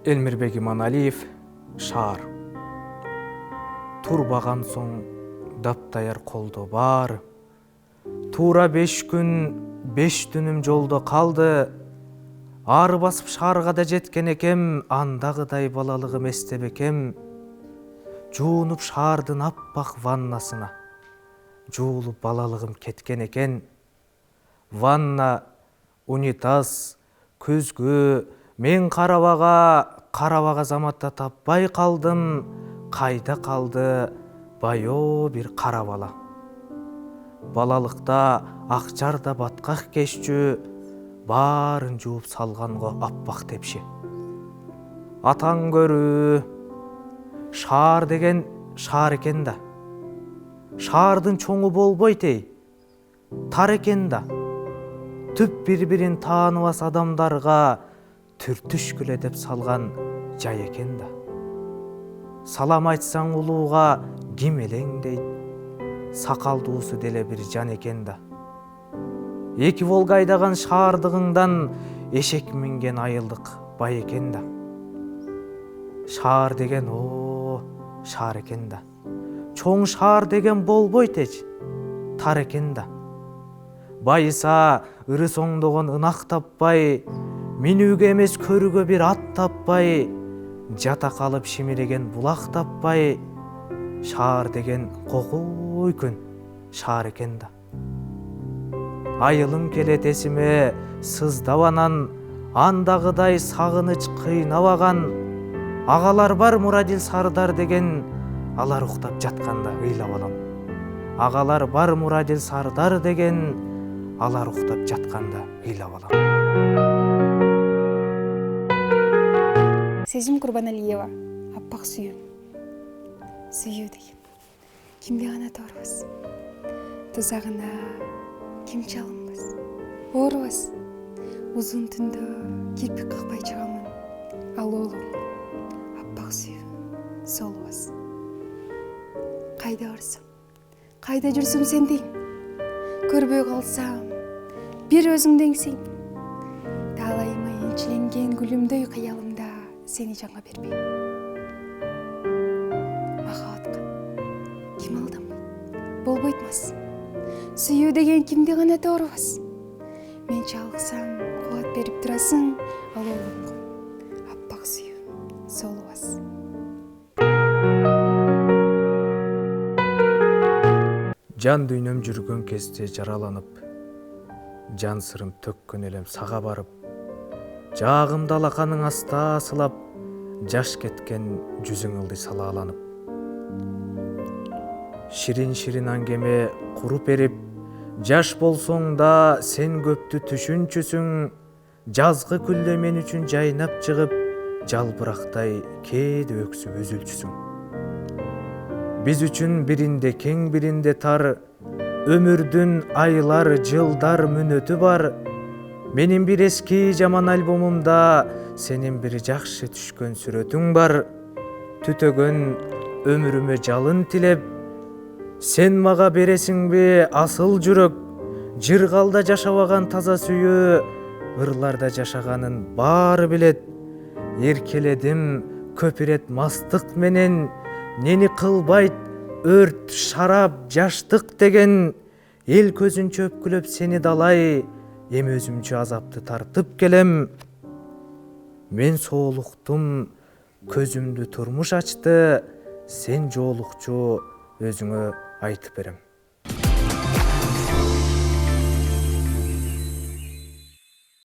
Элмирбек Иманалиев, шаар. Турбаган соң даптаяр колдо бар. Тура 5 күн 5 түнүм жолдо калды. Ары басып шаарга да жеткен экем, андагыдай балалыгым эстебекем. Жуунуп шаардын аппак ваннасына, жуулуп балалыгым кеткен экен. Ванна, унитаз, көзгө, мен карабага заматта таппай калдым. Кайда калды байоо бир кара бала. Балалыкта акчарда баткак кешчү, баарын жууп салганго аппак тепши. Атаң көрүү, шаар деген шаар экен да. Шаардын чоңу болбойт эй, тар экен да. Түп бири-бирин тааныбас адамдарга түртүшкүлө деп салган жай экен да. Салам айтсаң улууга ким элең дейт, сакалдуусу деле бир жан экен да. Эки волга айдаган шаардыгыңдан эшек минген айылдык бай экен да. Шаар деген шаар экен да. Чоң шаар деген болбойт эч, тар экен да. Байыса ыры соңдогон ынак таппай, минүүгө эмес көрүүгө бир ат таппай, жата калып шимиреген булак таппай, шаар деген кокой күн шаар экен да. Айылым келет эсиме сыздап анан, андагыдай сагыныч кыйнабаган. Агалар бар Мурадил Сардар деген, алар уктап жатканда ыйлап алам. Агалар бар Мурадил Сардар деген, алар уктап жатканда ыйлап алам. Сезим Курбаналиева, аппак сүйүү. Сүйүү деген кимди гана тоорубуз, тузагына ким чалынбас. Оорубас, узун түндө кирпик какпай чыгамын. Ал оолум, аппак сүйүү, солубас. Кайда барсам, кайда жүрсөм сендең. Көрбөй калсам, бир өзүңдеңсиң. Талайыма энчиленген гүлүмдөй кыялымда сени жаңа бербей. Махабатка ким алдамайт, болбойт мас. Сүйүү деген кимди гана тоорубас. Мен чалыксам кубат берип турасың, ал оолумго, аппак сүйүү, солубас. Жан дүйнөм жүргөн кезде жараланып, жан сырым төккөн элем сага барып, жаагымды алаканың аста асылап, жаш кеткен жүзүң ылдый салааланып. Ширин аңгеме куруп берип, жаш болсоң да сен көптү түшүнчүсүң. Жазгы күлдө мен үчүн жайнап чыгып, жалбырактай кээде өксүп үзүлчүсүң. Биз үчүн биринде кең биринде тар, өмүрдүн айлар жылдар мүнөтү бар. Менин бир эски жаман альбомумда сенин бир жакшы түшкөн сүрөтүң бар. Түтөгөн өмүрүмө жалын тилеп, сен мага бересиңби асыл жүрөк. Жыргалда жашабаган таза сүйөө, ырларда жашаганын баары билет. Эркеледим көп ирет мастык менен, нени кылбайт өрт, шарап, жаштык деген. Эл көзүнчө өпкүлөп сени далай, эми өзүмчө азапты тартып келем. Мен соолуктум, көзүмдү турмуш ачты, сен жоолукчу өзүңө айтып берем.